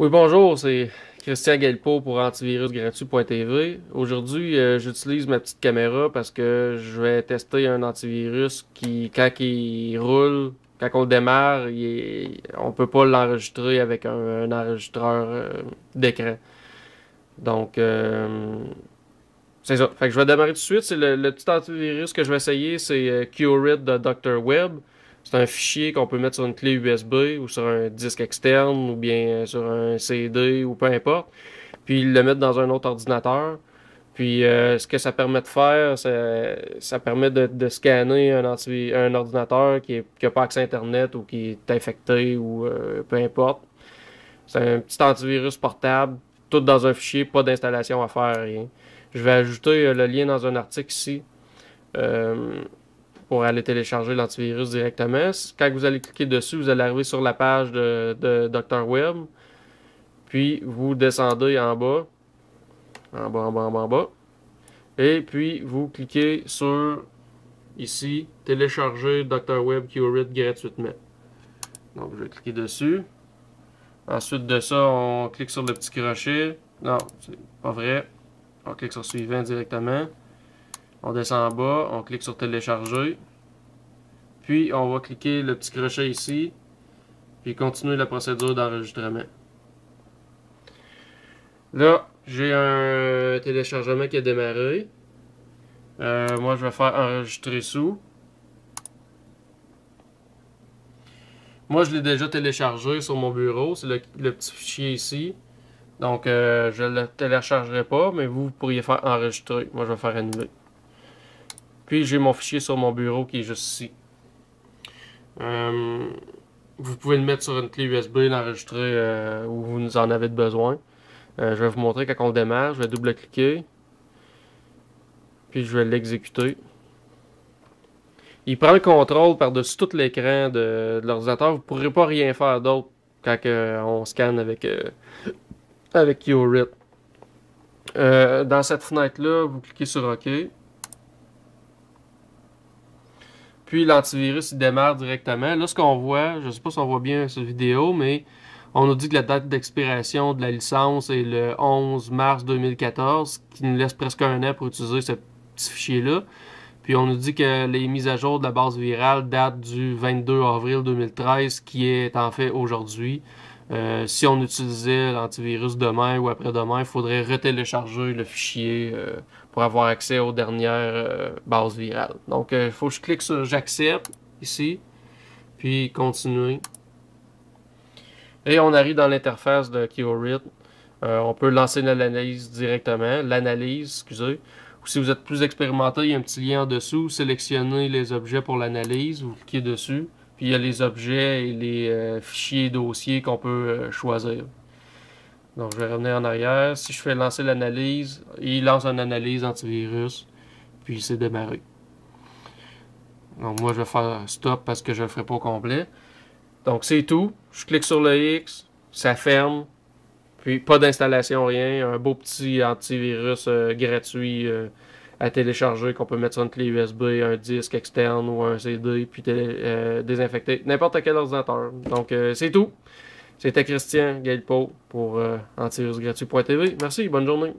Oui, bonjour, c'est Christian Guelpo pour antivirusgratuit.tv. Aujourd'hui, j'utilise ma petite caméra parce que je vais tester un antivirus qui, quand il roule, quand on le démarre, on peut pas l'enregistrer avec un enregistreur d'écran. Donc, c'est ça. Fait que je vais démarrer tout de suite. C'est le petit antivirus que je vais essayer, c'est Curate de Dr. Web. C'est un fichier qu'on peut mettre sur une clé USB ou sur un disque externe ou bien sur un CD ou peu importe. Puis le mettre dans un autre ordinateur. Puis ce que ça permet de faire, ça permet de scanner un ordinateur qui a pas accès à Internet ou qui est infecté ou peu importe. C'est un petit antivirus portable, tout dans un fichier, pas d'installation à faire, rien. Je vais ajouter le lien dans un article ici euh, pour aller télécharger l'antivirus directement. Quand vous allez cliquer dessus, vous allez arriver sur la page de Dr. Web. Puis vous descendez en bas, en bas. Et puis vous cliquez sur ici, télécharger Dr. Web Curate gratuitement. Donc je vais cliquer dessus. Ensuite de ça, on clique sur le petit crochet. Non, c'est pas vrai. On clique sur suivant directement. On descend en bas, on clique sur télécharger. Puis on va cliquer le petit crochet ici. Puis continuer la procédure d'enregistrement. Là, j'ai un téléchargement qui a démarré. Moi, je vais faire enregistrer sous. Moi, je l'ai déjà téléchargé sur mon bureau. C'est le petit fichier ici. Donc, je ne le téléchargerai pas, mais vous pourriez faire enregistrer. Moi, je vais faire annuler. Puis, j'ai mon fichier sur mon bureau qui est juste ici. Vous pouvez le mettre sur une clé USB, l'enregistrer où vous en avez besoin. Je vais vous montrer quand on le démarre. Je vais double-cliquer. Puis, je vais l'exécuter. Il prend le contrôle par-dessus tout l'écran de l'ordinateur. Vous ne pourrez pas rien faire d'autre quand on scanne avec Curate. Dans cette fenêtre-là, vous cliquez sur OK. Puis l'antivirus il démarre directement. Là, ce qu'on voit, je ne sais pas si on voit bien cette vidéo, mais on nous dit que la date d'expiration de la licence est le 11 mars 2014, ce qui nous laisse presque un an pour utiliser ce petit fichier-là. Puis on nous dit que les mises à jour de la base virale datent du 22 avril 2013, qui est en fait aujourd'hui. Si on utilisait l'antivirus demain ou après-demain, il faudrait retélécharger le fichier pour avoir accès aux dernières bases virales. Donc, il faut que je clique sur j'accepte ici, puis continuer. Et on arrive dans l'interface de Curate. On peut lancer l'analyse directement. Excusez. Ou si vous êtes plus expérimenté, il y a un petit lien en dessous. Sélectionnez les objets pour l'analyse. Vous cliquez dessus. Puis il y a les objets et les fichiers dossiers qu'on peut choisir. Donc je vais revenir en arrière. Si je fais lancer l'analyse, il lance une analyse antivirus. Puis c'est démarré. Donc moi je vais faire stop parce que je ne le ferai pas au complet. Donc c'est tout. Je clique sur le X. Ça ferme. Puis pas d'installation, rien. Un beau petit antivirus gratuit à télécharger qu'on peut mettre sur une clé USB, un disque externe ou un CD, puis désinfecter n'importe quel ordinateur. Donc c'est tout. C'était Christian Guelpo pour antivirusgratuit.tv. Merci, bonne journée.